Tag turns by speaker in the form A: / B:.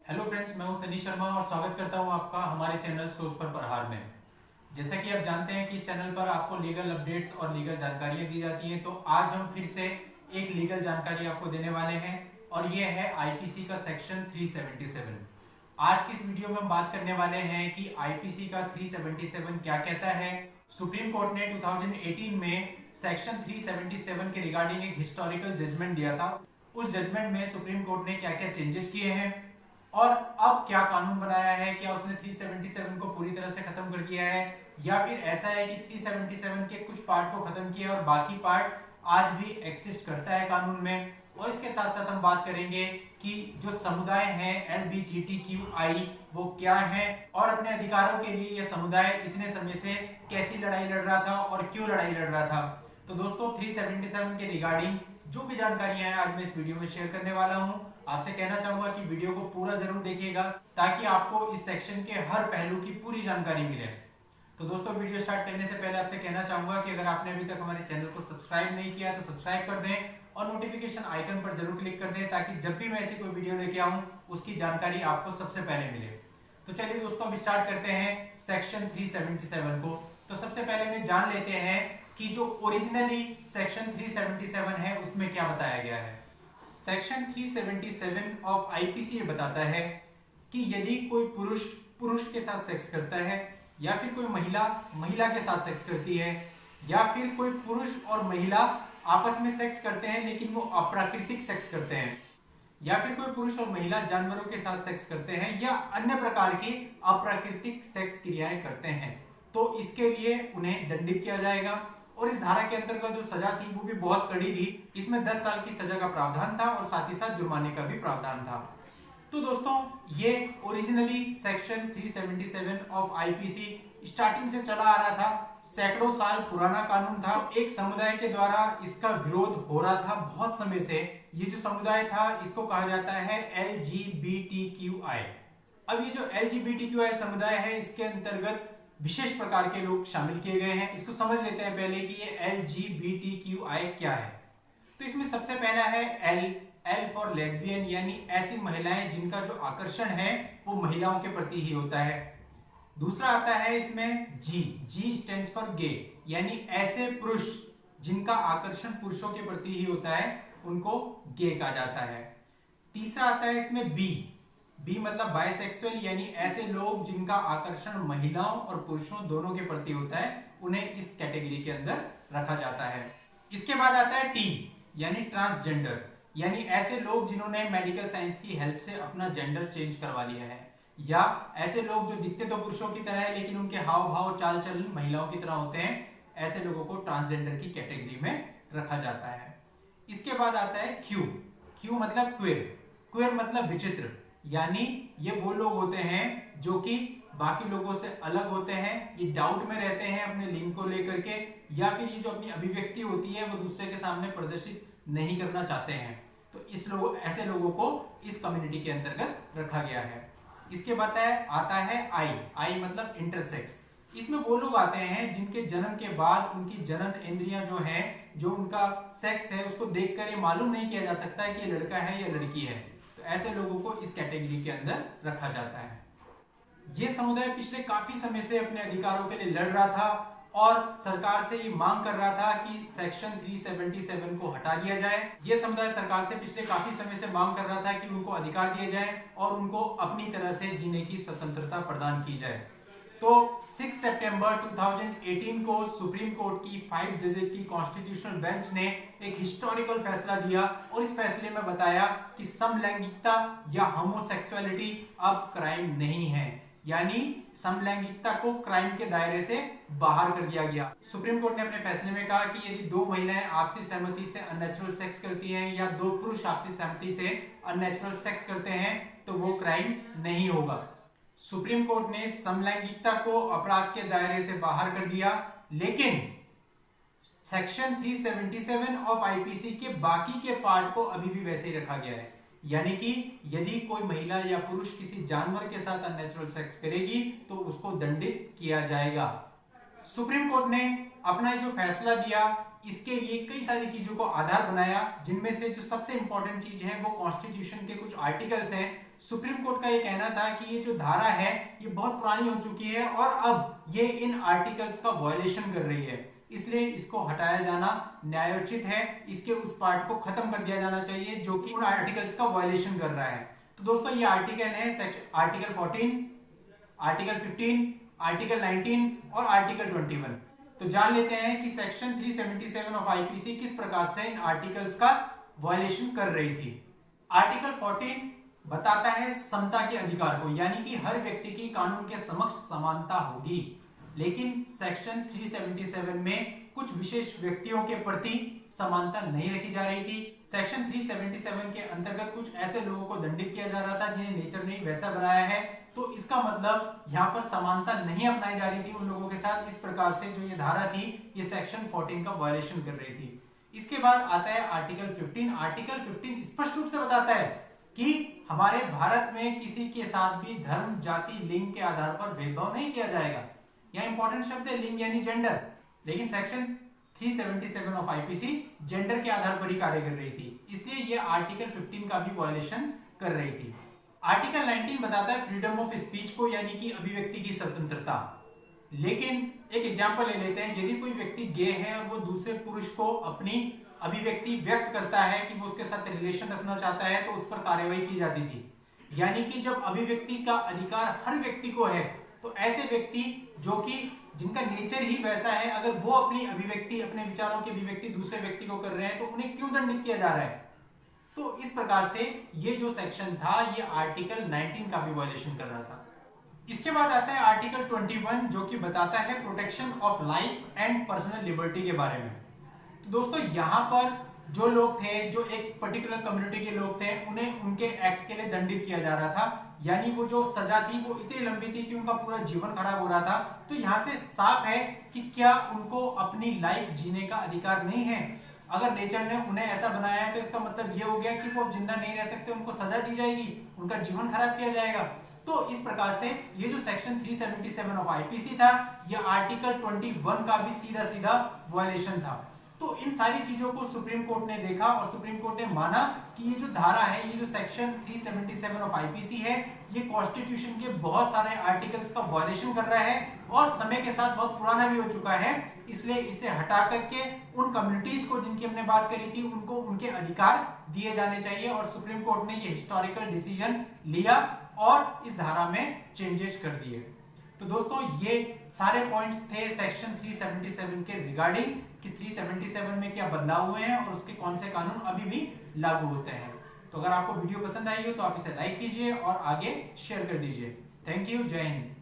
A: Hello friends, मैं हूं सनी शर्मा और स्वागत करता हूं आपका हमारे चैनल सोच पर प्रहार में। जैसा कि आप जानते हैं कि इस चैनल पर आपको लीगल अपडेट्स और लीगल जानकारियां दी जाती हैं, तो आज हम फिर से एक लीगल जानकारी आपको देने वाले हैं और ये है आईपीसी का सेक्शन 377। आज की इस वीडियो में हम बात करने वाले हैं कि आईपीसी का 377 क्या कहता है। सुप्रीम कोर्ट ने 2018 में सेक्शन 377 के रिगार्डिंग एक हिस्टोरिकल जजमेंट दिया था। उस जजमेंट में सुप्रीम कोर्ट ने क्या क्या चेंजेस किए हैं और अब क्या कानून बनाया है। क्या उसने 377 को पूरी तरह से खत्म कर दिया है या फिर ऐसा है कि 377 के कुछ पार्ट को खत्म किया और बाकी पार्ट आज भी एक्सिस्ट करता है कानून में। और इसके साथ साथ हम बात करेंगे कि जो समुदाय हैं LGBTQI वो क्या है और अपने अधिकारों के लिए यह समुदाय इतने समय से कैसी लड़ाई लड़ रहा था और क्यों लड़ाई लड़ रहा था। तो दोस्तों 377 के रिगार्डिंग जो भी जानकारियां हैं आज मैं इस वीडियो में शेयर करने वाला हूं। आपसे कहना चाहूंगा कि वीडियो को पूरा जरूर देखिएगा ताकि आपको इस सेक्शन के हर पहलू की पूरी जानकारी मिले। तो दोस्तों वीडियो स्टार्ट करने से पहले आपसे कहना चाहूंगा कि अगर आपने अभी तक हमारे चैनल को सब्सक्राइब नहीं किया तो सब्सक्राइब कर दें और नोटिफिकेशन आइकन पर जरूर क्लिक कर दें ताकि जब भी मैं ऐसी कोई वीडियो लेके आऊं उसकी जानकारी आपको सबसे पहले मिले। तो चलिए दोस्तों अब स्टार्ट करते हैं सेक्शन 377 को। तो सबसे पहले मैं जान लेते हैं कि जो ओरिजिनली सेक्शन 377 है उसमें क्या बताया गया है। सेक्शन 377 ऑफ आईपीसी ये बताता है कि यदि कोई पुरुष पुरुष के साथ सेक्स करता है या फिर कोई महिला महिला के साथ सेक्स करती है या फिर कोई पुरुष और महिला आपस में सेक्स करते हैं लेकिन वो अप्राकृतिक सेक्स करते हैं या फिर कोई पुरुष और महिला जानवरों के साथ सेक्स करते हैं या अन्य प्रकार की अप्राकृतिक सेक्स क्रियाएं करते हैं, तो इसके लिए उन्हें दंडित किया जाएगा। और इस धारा के अंतर्गत जो सजा थी वो भी बहुत कड़ी थी। इसमें 10 साल की सजा का प्रावधान था और साथ ही साथ जुर्माने का भी प्रावधान था। तो दोस्तों ये originally section 377 of IPC starting से चला आ रहा था, सैकड़ों साल पुराना कानून था। एक समुदाय के द्वारा इसका विरोध हो रहा था बहुत समय से। ये जो समुदाय था इसको कहा जाता है LGBTQI। अब ये जो LGBTQI समुदाय है इसके अंतर्गत विशेष प्रकार के लोग शामिल किए गए हैं। इसको समझ लेते हैं पहले कि ये LGBTQI क्या है। तो इसमें सबसे पहला है L फॉर लेस्बियन, यानी ऐसी महिलाएं जिनका जो आकर्षण है वो महिलाओं के प्रति ही होता है। दूसरा आता है इसमें G स्टैंड्स फॉर गे, यानी ऐसे पुरुष जिनका आकर्षण पुरुषों के प्रति ही होता है उनको गे कहा जाता है। तीसरा आता है इसमें बी मतलब बाइसेक्सुअल, यानी ऐसे लोग जिनका आकर्षण महिलाओं और पुरुषों दोनों के प्रति होता है, उन्हें इस कैटेगरी के अंदर रखा जाता है। इसके बाद आता है T यानी ट्रांसजेंडर, यानी ऐसे लोग जिन्होंने मेडिकल साइंस की हेल्प से अपना जेंडर चेंज करवा लिया है या ऐसे लोग जो दिखते तो पुरुषों की तरह है लेकिन उनके हाव भाव चाल चलन महिलाओं की तरह होते हैं, ऐसे लोगों को ट्रांसजेंडर की कैटेगरी में रखा जाता है। इसके बाद आता है Q मतलब क्वेर मतलब विचित्र, यानी ये वो लोग होते हैं जो कि बाकी लोगों से अलग होते हैं, ये डाउट में रहते हैं अपने लिंग को लेकर के या फिर ये जो अपनी अभिव्यक्ति होती है वो दूसरे के सामने प्रदर्शित नहीं करना चाहते हैं। तो ऐसे लोगों को इस कम्युनिटी के अंतर्गत रखा गया है। इसके बाद आता है I मतलब इंटरसेक्स। इसमें वो लोग आते हैं जिनके जन्म के बाद उनकी जनन इंद्रियां जो हैं, जो उनका सेक्स है उसको देखकर ये मालूम नहीं किया जा सकता है कि ये लड़का है या लड़की है। तो ऐसे लोगों को इस कैटेगरी के अंदर रखा जाता है। ये समुदाय पिछले काफी समय से अपने अधिकारों के लिए लड़ रहा था और सरकार से ये मांग कर रहा था कि सेक्शन 377 को हटा दिया जाए। ये समुदाय सरकार से पिछले काफी समय से मांग कर रहा था कि उनको अधिकार दिए जाए और उनको अपनी तरह से जीने की स्वतंत्रता प्रदान की जाए। तो 6 सितंबर 2018 को सुप्रीम कोर्ट की 5 जजेस की कॉन्स्टिट्यूशनल बेंच ने एक हिस्टोरिकल फैसला दिया और इस फैसले में बताया कि समलैंगिकता या होमोसेक्सुअलिटी अब क्राइम नहीं है, यानी समलैंगिकता को क्राइम के दायरे से बाहर कर दिया गया। सुप्रीम कोर्ट ने अपने फैसले में कहा कि यदि दो महिलाएं आपसी सहमति से अननेचुरल सेक्स करती हैं या दो पुरुष आपसी सहमति से अननेचुरल सेक्स करते हैं तो वो क्राइम नहीं होगा। सुप्रीम कोर्ट ने समलैंगिकता को अपराध के दायरे से बाहर कर दिया, लेकिन सेक्शन 377 ऑफ आईपीसी के बाकी के पार्ट को अभी भी वैसे ही रखा गया है, यानी कि यदि कोई महिला या पुरुष किसी जानवर के साथ अननेचुरल सेक्स करेगी तो उसको दंडित किया जाएगा। सुप्रीम कोर्ट ने अपना जो फैसला दिया इसके लिए कई सारी चीजों को आधार बनाया, जिनमें से जो सबसे इंपॉर्टेंट चीज है वो कॉन्स्टिट्यूशन के कुछ आर्टिकल्स हैं। सुप्रीम कोर्ट का ये कहना था कि ये जो धारा है ये बहुत पुरानी हो चुकी है और अब ये इन आर्टिकल्स का वायलेशन कर रही है, इसलिए इसको हटाया जाना न्यायोचित है। इसके उस पार्ट को खत्म कर दिया जाना चाहिए जो कि उन आर्टिकल्स का वायलेशन कर रहा है। तो दोस्तों ये आर्टिकल है आर्टिकल 14, आर्टिकल 15, आर्टिकल 19 और आर्टिकल 21। तो जान लेते हैं कि सेक्शन 377 ऑफ आईपीसी किस प्रकार से इन आर्टिकल्स का वायलेशन कर रही थी। आर्टिकल 14 बताता है समता के अधिकार को, यानी कि हर व्यक्ति की कानून के समक्ष समानता होगी। लेकिन सेक्शन 377 में कुछ विशेष व्यक्तियों के प्रति समानता नहीं रखी जा रही थी। सेक्शन 377 के अंतर्गत कुछ ऐसे लोगों को दंडित किया जा रहा था जिन्हें नेचर ने वैसा बनाया है, तो इसका मतलब यहाँ पर समानता नहीं अपनाई जा रही थी उन लोगों के साथ। इस प्रकार से जो ये धारा थी ये सेक्शन 14 का वायलेशन कर रही थी। इसके बाद आता है आर्टिकल 15। आर्टिकल 15 स्पष्ट रूप से बताता है कि हमारे भारत में किसी के साथ भी धर्म, जाति, लिंग के आधार पर भेदभाव नहीं किया जाएगा। यह इंपॉर्टेंट शब्द है लिंग यानी जेंडर, लेकिन सेक्शन 377 ऑफ आईपीसी जेंडर के आधार पर ही कार्य कर रही थी, इसलिए यह आर्टिकल 15 का भी वायलेशन कर रही थी। आर्टिकल 19 बताता है फ्रीडम ऑफ स्पीच को, यानी कि अभिव्यक्ति की स्वतंत्रता। लेकिन एक एग्जांपल ले लेते हैं, यदि कोई व्यक्ति गे है और वो दूसरे पुरुष को अपनी अभिव्यक्ति व्यक्त करता है कि वो उसके साथ रिलेशन रखना चाहता है, तो उस पर कार्यवाही की जाती थी। यानी कि जब अभिव्यक्ति का अधिकार हर व्यक्ति को है, तो ऐसे व्यक्ति जो कि जिनका नेचर ही वैसा है, अगर वो अपनी अभिव्यक्ति, अपने विचारों की अभिव्यक्ति दूसरे व्यक्ति को कर रहे हैं, तो उन्हें क्यों दंडित किया जा रहा है। तो इस प्रकार से ये जो सेक्शन था ये आर्टिकल 19 का भी वायलेशन कर रहा था। इसके बाद आता है आर्टिकल 21 जो कि बताता है protection of life and personal liberty के बारे में। तो दोस्तों यहाँ पर जो लोग थे, जो एक पर्टिकुलर कम्युनिटी के लोग थे, उन्हें उनके एक्ट के लिए दंडित किया जा रहा था। यानी वो जो सजा थी वो इतनी लंबी थी कि उनका पूरा जीवन खराब हो रहा था। तो यहाँ से साफ है कि क्या उनको अपनी लाइफ जीने का अधिकार नहीं है। अगर नेचर ने उन्हें ऐसा बनाया है तो इसका मतलब ये हो गया कि वो जिंदा नहीं रह सकते, उनको सजा दी जाएगी, उनका जीवन खराब किया जाएगा। तो इस प्रकार से ये जो सेक्शन 377 ऑफ आईपीसी था, ये आर्टिकल 21 का भी सीधा सीधा वायलेशन था। तो इन सारी चीजों को सुप्रीम कोर्ट ने देखा और सुप्रीम कोर्ट ने माना कि ये जो धारा है, ये जो सेक्शन 377 ऑफ आईपीसी है, ये कॉन्स्टिट्यूशन के बहुत सारे आर्टिकल्स का वायलेशन कर रहा है और समय के साथ बहुत पुराना भी हो चुका है। इसलिए इसे हटा करके उन कम्युनिटीज को जिनकी हमने बात करी थी उनको उनके अधिकार दिए जाने चाहिए, और सुप्रीम कोर्ट ने ये हिस्टोरिकल डिसीजन लिया और इस धारा में चेंजेस कर दिए। तो दोस्तों ये सारे पॉइंट्स थे सेक्शन 377 के रिगार्डिंग कि 377 में क्या बदलाव हुए हैं और उसके कौन से कानून अभी भी लागू होते हैं। तो अगर आपको वीडियो पसंद आई हो तो आप इसे लाइक कीजिए और आगे शेयर कर दीजिए। थैंक यू, जय हिंद।